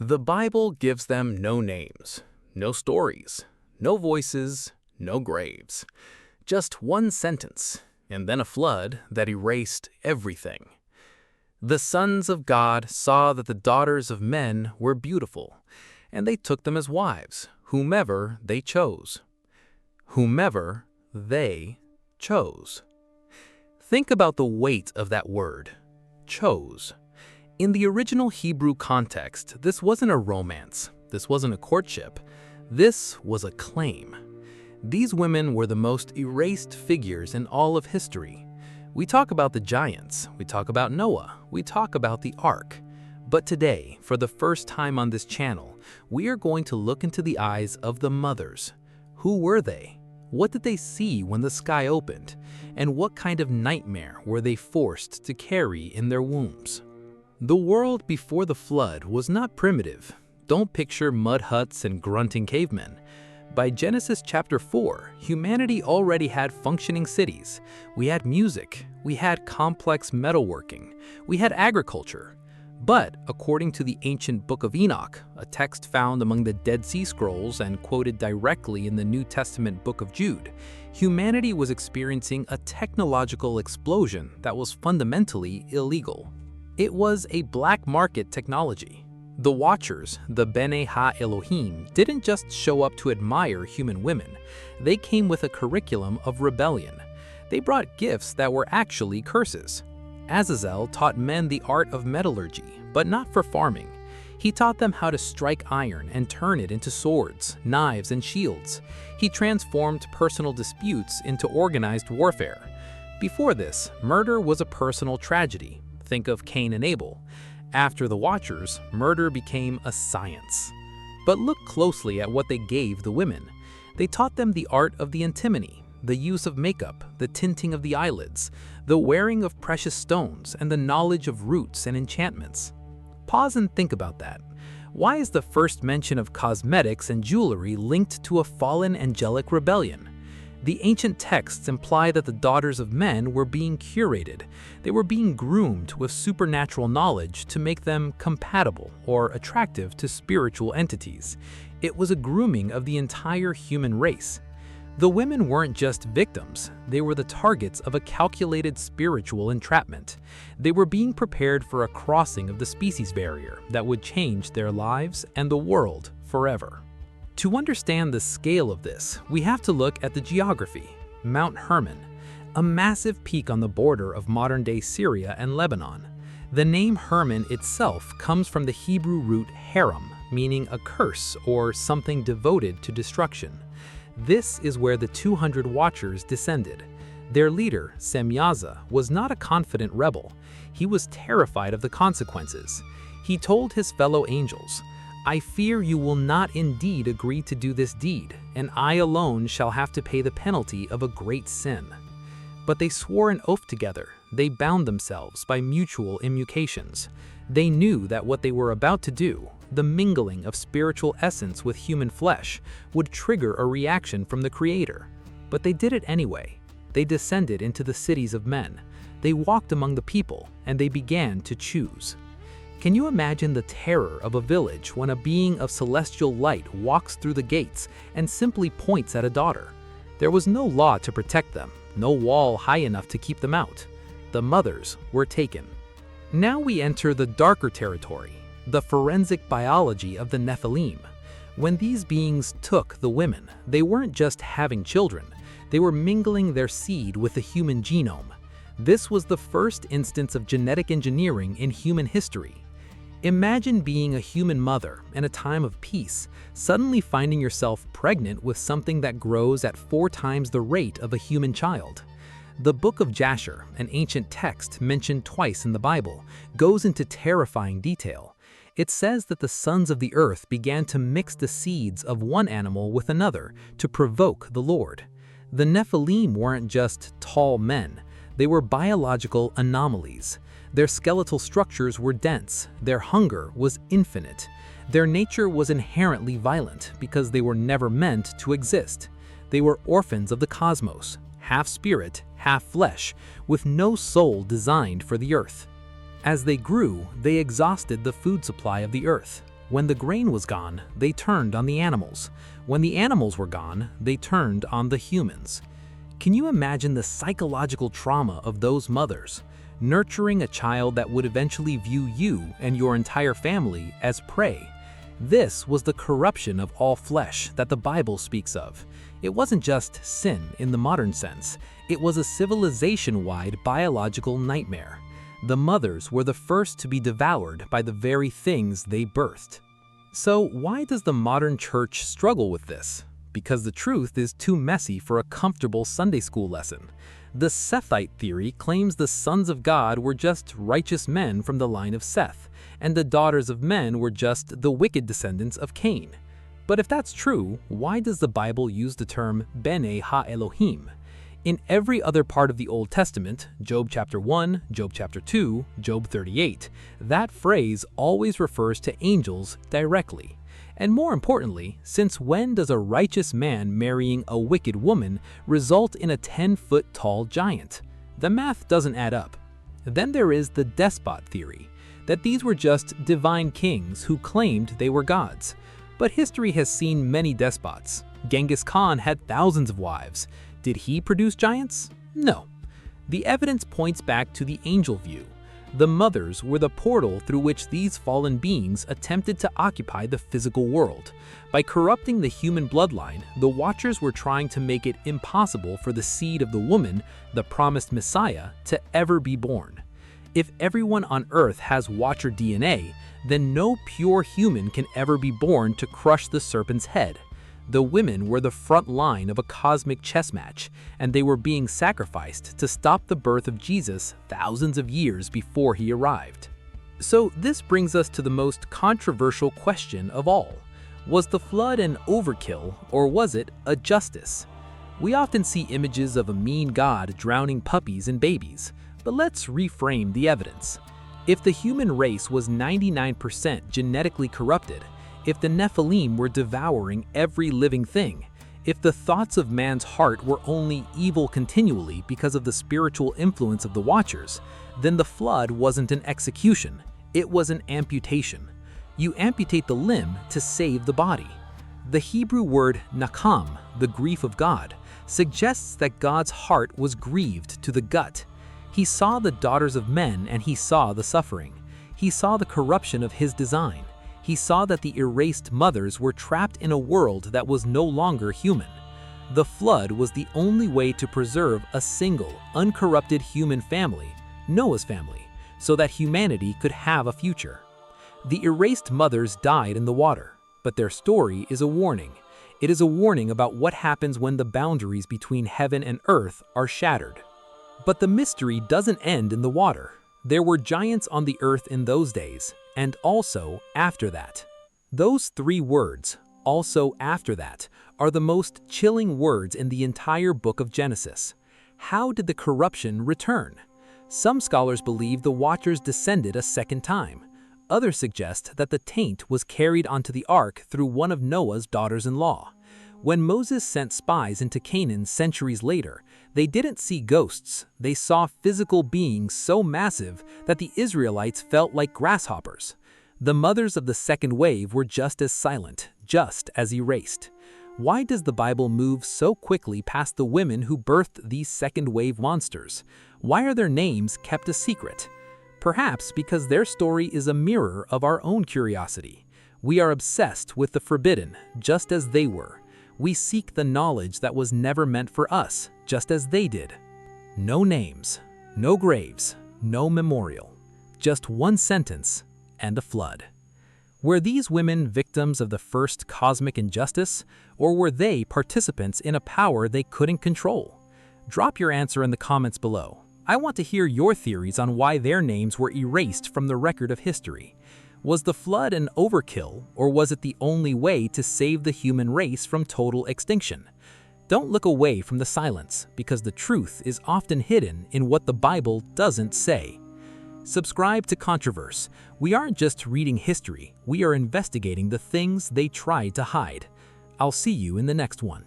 The Bible gives them no names, no stories, no voices, no graves. Just one sentence, and then a flood that erased everything. The sons of God saw that the daughters of men were beautiful, and they took them as wives, whomever they chose. Whomever they chose. Think about the weight of that word, chose. In the original Hebrew context, this wasn't a romance, this wasn't a courtship, this was a claim. These women were the most erased figures in all of history. We talk about the giants, we talk about Noah, we talk about the ark. But today, for the first time on this channel, we are going to look into the eyes of the mothers. Who were they? What did they see when the sky opened? And what kind of nightmare were they forced to carry in their wombs? The world before the flood was not primitive. Don't picture mud huts and grunting cavemen. By Genesis chapter 4, humanity already had functioning cities. We had music, we had complex metalworking, we had agriculture. But according to the ancient Book of Enoch, a text found among the Dead Sea Scrolls and quoted directly in the New Testament Book of Jude, humanity was experiencing a technological explosion that was fundamentally illegal. It was a black market technology. The Watchers, the Bene Ha-Elohim, didn't just show up to admire human women. They came with a curriculum of rebellion. They brought gifts that were actually curses. Azazel taught men the art of metallurgy, but not for farming. He taught them how to strike iron and turn it into swords, knives, and shields. He transformed personal disputes into organized warfare. Before this, murder was a personal tragedy. Think of Cain and Abel. After the Watchers, murder became a science. But look closely at what they gave the women. They taught them the art of the antimony, the use of makeup, the tinting of the eyelids, the wearing of precious stones, and the knowledge of roots and enchantments. Pause and think about that. Why is the first mention of cosmetics and jewelry linked to a fallen angelic rebellion? The ancient texts imply that the daughters of men were being curated. They were being groomed with supernatural knowledge to make them compatible or attractive to spiritual entities. It was a grooming of the entire human race. The women weren't just victims, they were the targets of a calculated spiritual entrapment. They were being prepared for a crossing of the species barrier that would change their lives and the world forever. To understand the scale of this, we have to look at the geography. Mount Hermon, a massive peak on the border of modern-day Syria and Lebanon. The name Hermon itself comes from the Hebrew root haram, meaning a curse or something devoted to destruction. This is where the 200 Watchers descended. Their leader, Semyaza, was not a confident rebel. He was terrified of the consequences. He told his fellow angels, "I fear you will not indeed agree to do this deed, and I alone shall have to pay the penalty of a great sin." But they swore an oath together. They bound themselves by mutual immunications. They knew that what they were about to do, the mingling of spiritual essence with human flesh, would trigger a reaction from the Creator. But they did it anyway. They descended into the cities of men. They walked among the people, and they began to choose. Can you imagine the terror of a village when a being of celestial light walks through the gates and simply points at a daughter? There was no law to protect them, no wall high enough to keep them out. The mothers were taken. Now we enter the darker territory, the forensic biology of the Nephilim. When these beings took the women, they weren't just having children, they were mingling their seed with the human genome. This was the first instance of genetic engineering in human history. Imagine being a human mother in a time of peace, suddenly finding yourself pregnant with something that grows at 4 times the rate of a human child. The Book of Jasher, an ancient text mentioned twice in the Bible, goes into terrifying detail. It says that the sons of the earth began to mix the seeds of one animal with another to provoke the Lord. The Nephilim weren't just tall men, they were biological anomalies. Their skeletal structures were dense, their hunger was infinite. Their nature was inherently violent because they were never meant to exist. They were orphans of the cosmos, half spirit, half flesh, with no soul designed for the earth. As they grew, they exhausted the food supply of the earth. When the grain was gone, they turned on the animals. When the animals were gone, they turned on the humans. Can you imagine the psychological trauma of those mothers, nurturing a child that would eventually view you and your entire family as prey? This was the corruption of all flesh that the Bible speaks of. It wasn't just sin in the modern sense, it was a civilization-wide biological nightmare. The mothers were the first to be devoured by the very things they birthed. So why does the modern church struggle with this? Because the truth is too messy for a comfortable Sunday school lesson. The Sethite theory claims the sons of God were just righteous men from the line of Seth, and the daughters of men were just the wicked descendants of Cain. But if that's true, why does the Bible use the term Bene Ha-Elohim? In every other part of the Old Testament, Job chapter 1, Job chapter 2, Job 38, that phrase always refers to angels directly. And more importantly, since when does a righteous man marrying a wicked woman result in a 10-foot-tall giant? The math doesn't add up. Then there is the despot theory, that these were just divine kings who claimed they were gods. But history has seen many despots. Genghis Khan had thousands of wives. Did he produce giants? No. The evidence points back to the angel view. The mothers were the portal through which these fallen beings attempted to occupy the physical world. By corrupting the human bloodline, the Watchers were trying to make it impossible for the seed of the woman, the promised Messiah, to ever be born. If everyone on Earth has Watcher DNA, then no pure human can ever be born to crush the serpent's head. The women were the front line of a cosmic chess match, and they were being sacrificed to stop the birth of Jesus thousands of years before he arrived. So this brings us to the most controversial question of all. Was the flood an overkill, or was it a justice? We often see images of a mean God drowning puppies and babies, but let's reframe the evidence. If the human race was 99% genetically corrupted, if the Nephilim were devouring every living thing, if the thoughts of man's heart were only evil continually because of the spiritual influence of the Watchers, then the flood wasn't an execution, it was an amputation. You amputate the limb to save the body. The Hebrew word nacham, the grief of God, suggests that God's heart was grieved to the gut. He saw the daughters of men and he saw the suffering. He saw the corruption of his design. He saw that the erased mothers were trapped in a world that was no longer human. The flood was the only way to preserve a single, uncorrupted human family, Noah's family, so that humanity could have a future. The erased mothers died in the water, but their story is a warning. It is a warning about what happens when the boundaries between heaven and earth are shattered. But the mystery doesn't end in the water. There were giants on the earth in those days, and also after that. Those three words, also after that, are the most chilling words in the entire book of Genesis. How did the corruption return? Some scholars believe the Watchers descended a second time. Others suggest that the taint was carried onto the ark through one of Noah's daughters-in-law. When Moses sent spies into Canaan centuries later, they didn't see ghosts, they saw physical beings so massive that the Israelites felt like grasshoppers. The mothers of the second wave were just as silent, just as erased. Why does the Bible move so quickly past the women who birthed these second wave monsters? Why are their names kept a secret? Perhaps because their story is a mirror of our own curiosity. We are obsessed with the forbidden, just as they were. We seek the knowledge that was never meant for us, just as they did. No names, no graves, no memorial. Just one sentence and a flood. Were these women victims of the first cosmic injustice, or were they participants in a power they couldn't control? Drop your answer in the comments below. I want to hear your theories on why their names were erased from the record of history. Was the flood an overkill, or was it the only way to save the human race from total extinction? Don't look away from the silence, because the truth is often hidden in what the Bible doesn't say. Subscribe to Controverse. We aren't just reading history, we are investigating the things they tried to hide. I'll see you in the next one.